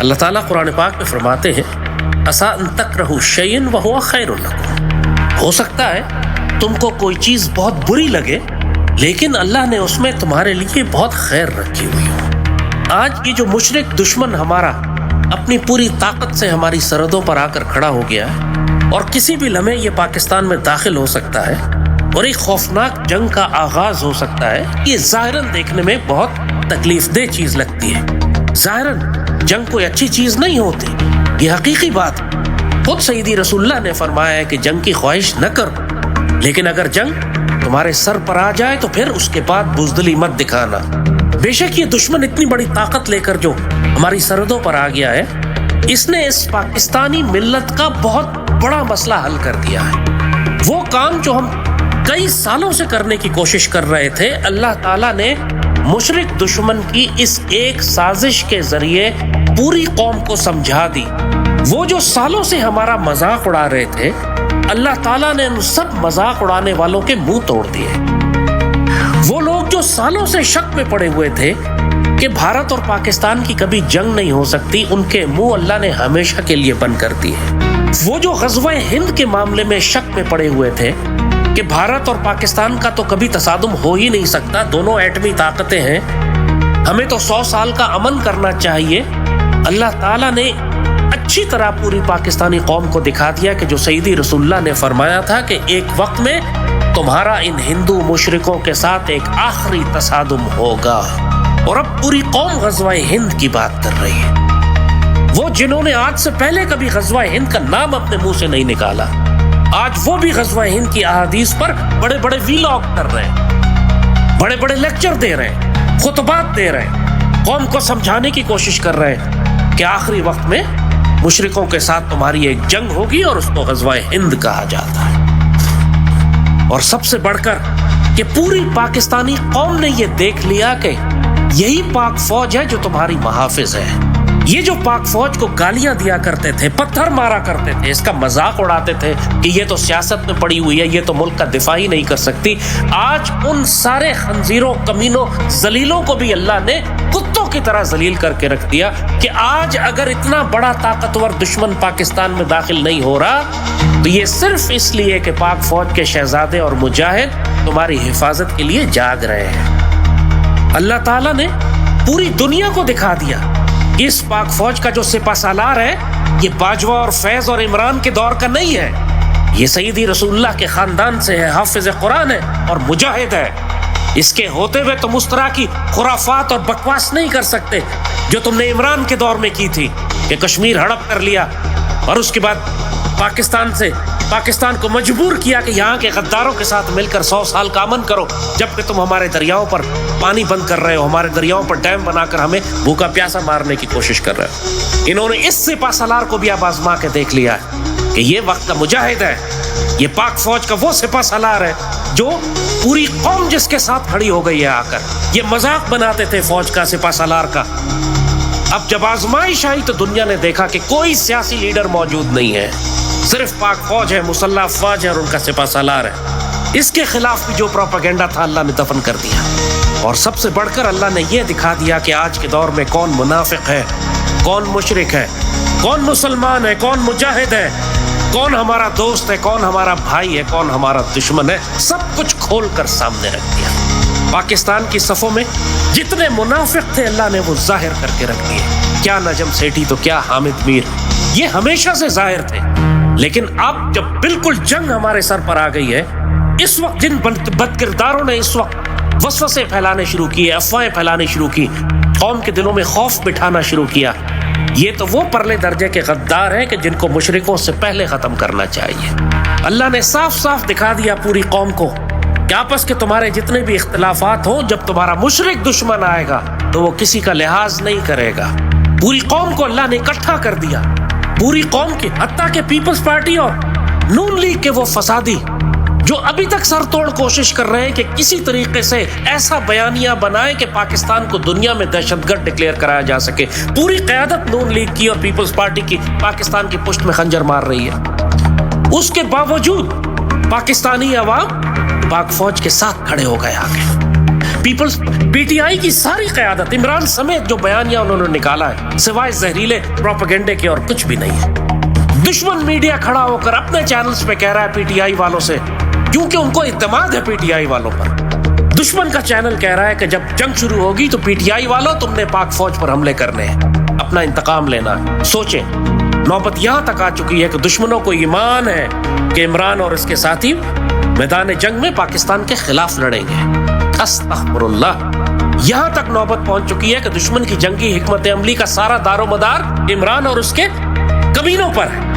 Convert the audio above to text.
اللہ تعالیٰ قرآن پاک میں فرماتے ہیں عسیٰ ان تکرہوا شیئا وہو خیر لکم، ہو سکتا ہے تم کو کوئی چیز بہت بری لگے لیکن اللہ نے اس میں تمہارے لیے بہت خیر رکھی ہوئی ہو۔ آج یہ جو مشرک دشمن ہمارا اپنی پوری طاقت سے ہماری سرحدوں پر آ کر کھڑا ہو گیا ہے اور کسی بھی لمحے یہ پاکستان میں داخل ہو سکتا ہے اور ایک خوفناک جنگ کا آغاز ہو سکتا ہے، یہ ظاہراً دیکھنے میں بہت تکلیف دہ چیز لگتی ہے۔ ظاہراً جنگ کوئی اچھی چیز نہیں ہوتی، یہ حقیقی بات ہے۔ خود سیدی رسول اللہ نے فرمایا ہے کہ جنگ کی خواہش نہ کرو، لیکن اگر جنگ تمہارے سر پر آ جائے تو پھر اس کے بعد بزدلی مت دکھانا۔ بے شک یہ دشمن اتنی بڑی طاقت لے کر جو ہماری سرحدوں پر آ گیا ہے، اس نے اس پاکستانی ملت کا بہت بڑا مسئلہ حل کر دیا ہے۔ وہ کام جو ہم کئی سالوں سے کرنے کی کوشش کر رہے تھے، اللہ تعالیٰ نے مشرک دشمن کی اس ایک سازش کے ذریعے پوری قوم کو سمجھا دی۔ وہ جو سالوں سے ہمارا مذاق اڑا رہے تھے، اللہ تعالیٰ نے ان سب مذاق اڑانے والوں کے منہ توڑ دیے۔ وہ لوگ جو سالوں سے شک میں پڑے ہوئے تھے کہ بھارت اور پاکستان کی کبھی جنگ نہیں ہو سکتی، ان کے منہ اللہ نے ہمیشہ کے لیے بند کر دیے۔ وہ جو غزوہ ہند کے معاملے میں شک میں پڑے ہوئے تھے کہ بھارت اور پاکستان کا تو کبھی تصادم ہو ہی نہیں سکتا، دونوں ایٹمی طاقتیں ہیں، ہمیں تو 100 سال کا امن کرنا چاہیے، اللہ تعالیٰ نے اچھی طرح پوری پاکستانی قوم کو دکھا دیا کہ جو سیدی رسول اللہ نے فرمایا تھا کہ ایک وقت میں تمہارا ان ہندو مشرکوں کے ساتھ ایک آخری تصادم ہوگا۔ اور اب پوری قوم غزوہ ہند کی بات کر رہی ہے۔ وہ جنہوں نے آج سے پہلے کبھی غزوہ ہند کا نام اپنے منہ سے نہیں نکالا، آج وہ بھی غزوہ ہند کی احادیث پر بڑے بڑے ویلاگ کر رہے ہیں، بڑے بڑے لیکچر دے رہے ہیں، خطبات دے رہے ہیں، قوم کو سمجھانے کی کوشش کر رہے ہیں کہ آخری وقت میں مشرکوں کے ساتھ تمہاری ایک جنگ ہوگی اور اس کو غزوہ ہند کہا جاتا ہے۔ اور سب سے بڑھ کر کہ پوری پاکستانی قوم نے یہ دیکھ لیا کہ یہی پاک فوج ہے جو تمہاری محافظ ہے۔ یہ جو پاک فوج کو گالیاں دیا کرتے تھے، پتھر مارا کرتے تھے، اس کا مذاق اڑاتے تھے کہ یہ تو سیاست میں پڑی ہوئی ہے، یہ تو ملک کا دفاع ہی نہیں کر سکتی، آج ان سارے خنزیروں، کمینوں، ذلیلوں کو بھی اللہ نے کتوں کی طرح ذلیل کر کے رکھ دیا کہ آج اگر اتنا بڑا طاقتور دشمن پاکستان میں داخل نہیں ہو رہا تو یہ صرف اس لیے کہ پاک فوج کے شہزادے اور مجاہد تمہاری حفاظت کے لیے جاگ رہے ہیں۔ اللہ تعالیٰ نے پوری دنیا کو دکھا دیا کہ اس پاک فوج کا جو سپہ سالار ہے یہ باجوہ اور فیض اور عمران کے دور کا نہیں ہے، یہ سیدی رسول اللہ کے خاندان سے ہے، حافظ قرآن ہے اور مجاہد ہے۔ اس کے ہوتے ہوئے تم اس طرح کی خرافات اور بکواس نہیں کر سکتے جو تم نے عمران کے دور میں کی تھی کہ کشمیر ہڑپ کر لیا اور اس کے بعد پاکستان کو مجبور کیا کہ یہاں کے غداروں کے ساتھ مل کر 100 سال کا امن کرو، جبکہ تم ہمارے دریاؤں پر پانی بند کر رہے ہو، ہمارے دریاؤں پر ڈیم بنا کر ہمیں بھوکا پیاسا مارنے کی کوشش کر رہے ہو۔ انہوں نے اس سپہ سالار کو بھی اب آزما کے دیکھ لیا ہے کہ یہ وقت کا مجاہد ہے، یہ پاک فوج کا وہ سپہ سالار ہے جو پوری قوم جس کے ساتھ کھڑی ہو گئی ہے آ کر۔ یہ مذاق بناتے تھے فوج کا، سپہ سالار کا، اب جب آزمائش آئی تو دنیا نے دیکھا کہ کوئی سیاسی لیڈر موجود نہیں ہے، صرف پاک فوج ہے، مسلح افواج ہے اور ان کا سپہ سالار ہے۔ اس کے خلاف بھی جو پروپیگنڈا تھا اللہ نے دفن کر دیا، اور سب سے بڑھ کر اللہ نے یہ دکھا دیا کہ آج کے دور میں کون منافق ہے، کون مشرک ہے، کون مسلمان ہے، کون مجاہد ہے، کون ہمارا دوست ہے، کون ہمارا بھائی ہے، کون ہمارا دشمن ہے، سب کچھ کھول کر سامنے رکھ دیا۔ پاکستان کی صفوں میں جتنے منافق تھے اللہ نے وہ ظاہر کر کے رکھ دیے، کیا نجم سیٹھی تو کیا حامد میر، یہ ہمیشہ سے ظاہر تھے، لیکن اب جب بالکل جنگ ہمارے سر پر آ گئی ہے، اس وقت جن بد کرداروں نے اس وقت وسوسے پھیلانے شروع کیے، افواہیں پھیلانے شروع کی، قوم کے دلوں میں خوف بٹھانا شروع کیا، یہ تو وہ پرلے درجے کے غدار ہیں کہ جن کو مشرکوں سے پہلے ختم کرنا چاہیے۔ اللہ نے صاف صاف دکھا دیا پوری قوم کو کہ آپس کے تمہارے جتنے بھی اختلافات ہوں، جب تمہارا مشرک دشمن آئے گا تو وہ کسی کا لحاظ نہیں کرے گا۔ پوری قوم کو اللہ نے اکٹھا کر دیا، پوری قوم کی، حتیٰ کہ پیپلز پارٹی اور نون لیگ کے وہ فسادی جو ابھی تک سر توڑ کوشش کر رہے ہیں کہ کسی طریقے سے ایسا بیانیہ بنائے کہ پاکستان کو دنیا میں دہشت گرد ڈکلیئر کرایا جا سکے، پوری قیادت نون لیگ کی اور پیپلز پارٹی کی پاکستان کی پشت میں خنجر مار رہی ہے۔ اس کے باوجود پاکستانی عوام پاک فوج کے ساتھ کھڑے ہو گئے آگے، پیپلز پی ٹی آئی کی ساری قیادت عمران سمیت جو بیانیہ انہوں نے نکالا ہے سوائے زہریلے پروپیگنڈے کے اور کچھ بھی نہیں ہے۔ دشمن میڈیا کھڑا ہو کر اپنے چینلز پہ کہہ رہا ہے پی ٹی آئی والوں سے، کیونکہ ان کو اعتماد ہے پی ٹی آئی والوں پر۔ دشمن کا چینل کہہ رہا ہے کہ جب جنگ شروع ہوگی تو پی ٹی آئی والوں تم نے پاک فوج پر حملے کرنے ہیں، اپنا انتقام لینا ہے۔ سوچیں، نوبت یہاں تک آ چکی ہے کہ دشمنوں کو ایمان ہے کہ عمران اور اس کے ساتھی میدان جنگ میں پاکستان کے خلاف لڑیں گے۔ استغفر اللہ، یہاں تک نوبت پہنچ چکی ہے کہ دشمن کی جنگی حکمت عملی کا سارا دار و مدار عمران اور اس کے کمینوں پر ہے۔